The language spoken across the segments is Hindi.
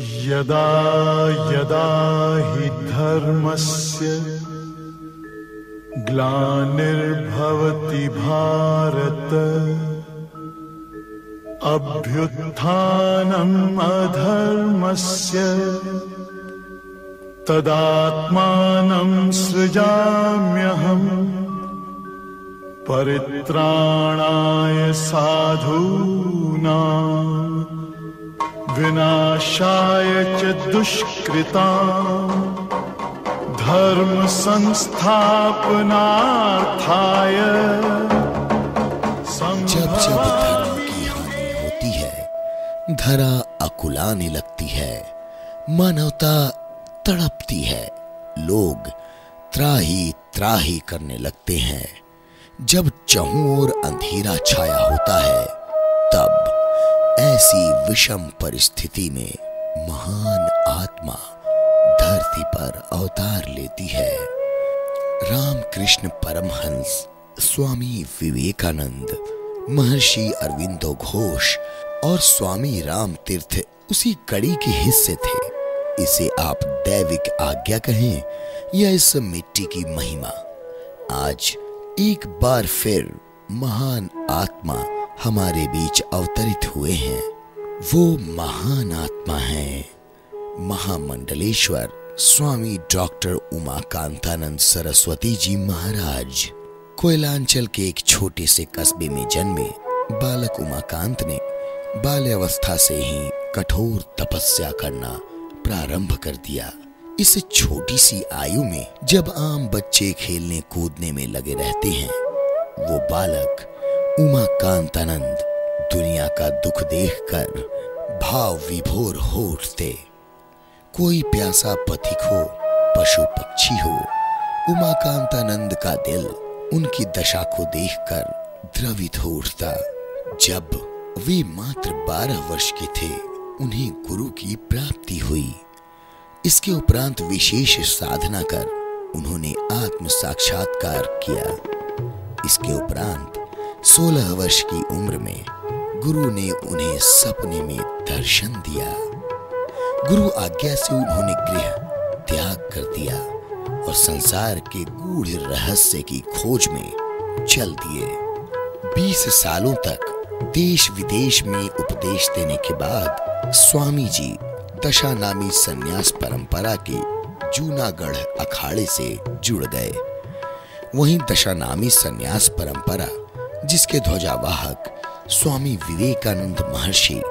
यदा यदा हि धर्मस्य ग्लानिर्भवति भारत अभ्युत्थानम् अधर्मस्य तदात्मानं सृजाम्यहम् परित्राणाय साधूनां विनाशाय च दुष्कृतां धर्म संस्थापनार्थाय। जब जब धर्म की हानि होती है, धरा अकुलाने लगती है, मानवता तड़पती है, लोग त्राही त्राही करने लगते हैं। जब चारों ओर अंधेरा छाया होता है, तब ऐसी विषम परिस्थिति में महान आत्मा धरती पर अवतार लेती है। रामकृष्ण परमहंस, स्वामी विवेकानंद, महर्षि अरविंदो घोष और स्वामी राम तीर्थ उसी कड़ी के हिस्से थे। इसे आप दैविक आज्ञा कहें या इस मिट्टी की महिमा, आज एक बार फिर महान आत्मा हमारे बीच अवतरित हुए हैं। वो महान आत्मा हैं महामंडलेश्वर स्वामी डॉक्टर उमाकांतानंद सरस्वती जी महाराज। कोयलांचल के एक छोटे से कस्बे में जन्मे बालक उमाकांत ने बाल्यावस्था से ही कठोर तपस्या करना प्रारंभ कर दिया। इस छोटी सी आयु में जब आम बच्चे खेलने कूदने में लगे रहते हैं, वो बालक उमाकांतानंद दुनिया का दुख देखकर भाव विभोर हो उठते। कोई प्यासा पथिक हो, पशु पक्षी हो, उमाकांतानंद का दिल उनकी दशा को देखकर द्रवित हो उठता। जब वे मात्र 12 वर्ष के थे, उन्हें गुरु की प्राप्ति हुई। इसके उपरांत विशेष साधना कर उन्होंने आत्म साक्षात्कार किया। इसके उपरांत 16 वर्ष की उम्र में गुरु ने उन्हें सपने में दर्शन दिया। गुरु आज्ञा से उन्होंने गृह त्याग कर दिया और संसार के गूढ़ रहस्य की खोज में चल दिए। 20 सालों तक देश विदेश में उपदेश देने के बाद स्वामी जी दशा नामी संन्यास परंपरा के जूनागढ़ अखाड़े से जुड़ गए। वहीं दशा नामी संन्यास परंपरा, जिसके ध्वजावाहक स्वामी विवेकानंद, महर्षि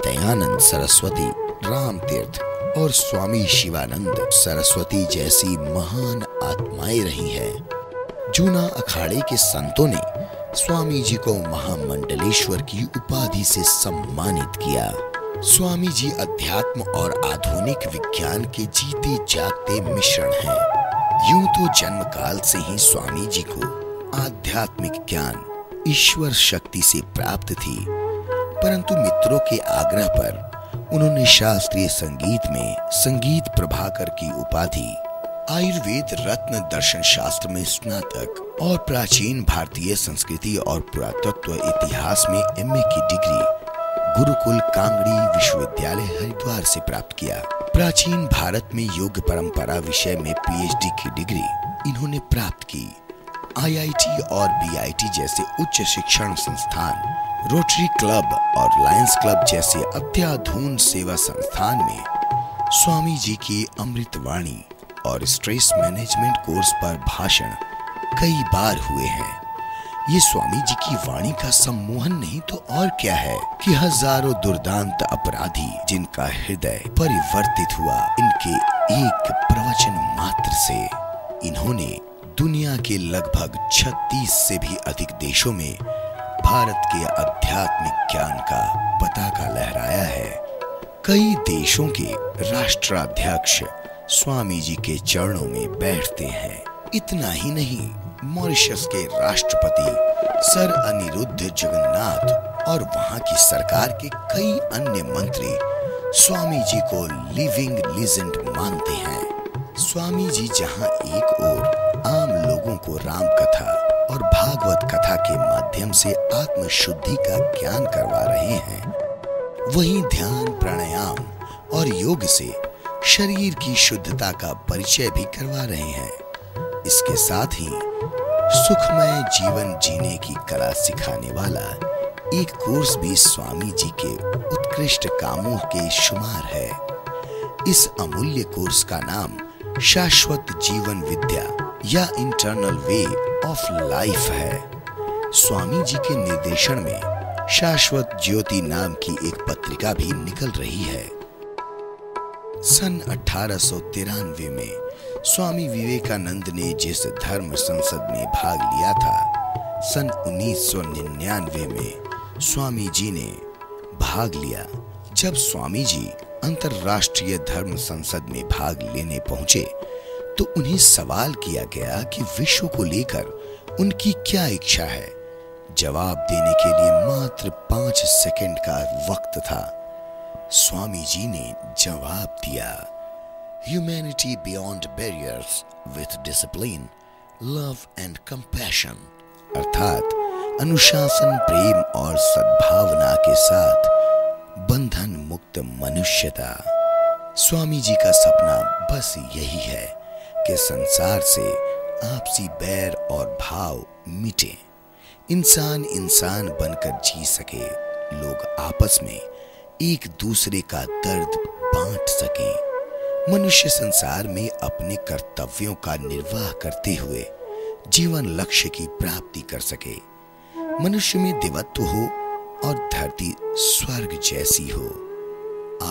दयानंद सरस्वती, राम तीर्थ और स्वामी शिवानंद सरस्वती जैसी महान आत्माएं रही हैं। जूना अखाड़े के संतों ने स्वामी जी को महामंडलेश्वर की उपाधि से सम्मानित किया। स्वामी जी अध्यात्म और आधुनिक विज्ञान के जीते जागते मिश्रण हैं। यूं तो जन्म काल से ही स्वामी जी को आध्यात्मिक ज्ञान ईश्वर शक्ति से प्राप्त थी, परंतु मित्रों के आग्रह पर उन्होंने शास्त्रीय संगीत में संगीत प्रभाकर की उपाधि, आयुर्वेद रत्न दर्शन शास्त्र में स्नातक और प्राचीन भारतीय संस्कृति और पुरातत्व इतिहास में MA की डिग्री गुरुकुल कांगड़ी विश्वविद्यालय हरिद्वार से प्राप्त किया। प्राचीन भारत में योग परंपरा विषय में PhD की डिग्री इन्होंने प्राप्त की। IIT और BIT जैसे उच्च शिक्षण संस्थान, रोटरी क्लब और लायंस क्लब जैसे अत्याधुनिक सेवा संस्थान में स्वामी जी की अमृतवाणी और स्ट्रेस मैनेजमेंट कोर्स पर भाषण कई बार हुए हैं। ये स्वामी जी की वाणी का सम्मोहन नहीं तो और क्या है कि हजारों दुर्दांत अपराधी जिनका हृदय परिवर्तित हुआ इनके एक प्रवचन मात्र से। इन्होंने दुनिया के लगभग 36 से भी अधिक देशों में भारत के आध्यात्मिक ज्ञान का पताका लहराया है। कई देशों के राष्ट्राध्यक्ष स्वामी जी के चरणों में बैठते हैं। इतना ही नहीं, मॉरिशस के राष्ट्रपति सर अनिरुद्ध जगन्नाथ और वहां की सरकार के कई अन्य मंत्री स्वामी जी को लिविंग लीजेंड मानते हैं। स्वामी जी जहां एक ओर आम लोगों को राम कथा और भागवत कथा के माध्यम से आत्म शुद्धि का ज्ञान करवा रहे हैं, वहीं ध्यान, प्राणायाम और योग से शरीर की शुद्धता का परिचय भी करवा रहे हैं। इसके साथ ही सुखमय जीवन जीने की कला सिखाने वाला एक कोर्स भी स्वामी जी के उत्कृष्ट कामों के शुमार है। इस अमूल्य कोर्स का नाम शाश्वत जीवन विद्या या इंटरनल वे ऑफ लाइफ है। स्वामी जी के निर्देशन में शाश्वत ज्योति नाम की एक पत्रिका भी निकल रही है। सन 1893 में स्वामी विवेकानंद ने जिस धर्म संसद में भाग लिया था, सन 1999 में स्वामी जी ने भाग लिया। जब स्वामी जी अंतरराष्ट्रीय धर्म संसद में भाग लेने पहुंचे तो उन्हें सवाल किया गया कि विश्व को लेकर उनकी क्या इच्छा है। जवाब देने के लिए मात्र 5 सेकंड का वक्त था। स्वामी जी ने जवाब दिया, humanity beyond barriers with discipline, love and compassion, अर्थात अनुशासन, प्रेम और सद्भावना के साथ बंधन मुक्त मनुष्यता। स्वामी जी का सपना बस यही है कि संसार से आपसी बैर और भाव मिटे, इंसान इंसान बनकर जी सके, लोग आपस में एक दूसरे का दर्द बांट सके, मनुष्य संसार में अपने कर्तव्यों का निर्वाह करते हुए जीवन लक्ष्य की प्राप्ति कर सके, मनुष्य में देवत्व हो और धरती स्वर्ग जैसी हो।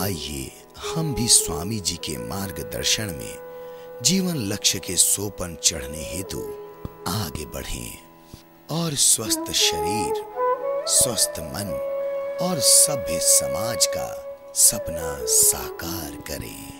आइए हम भी स्वामी जी के मार्गदर्शन में जीवन लक्ष्य के सोपान चढ़ने हेतु आगे बढ़ें और स्वस्थ शरीर, स्वस्थ मन और सभ्य समाज का सपना साकार करें।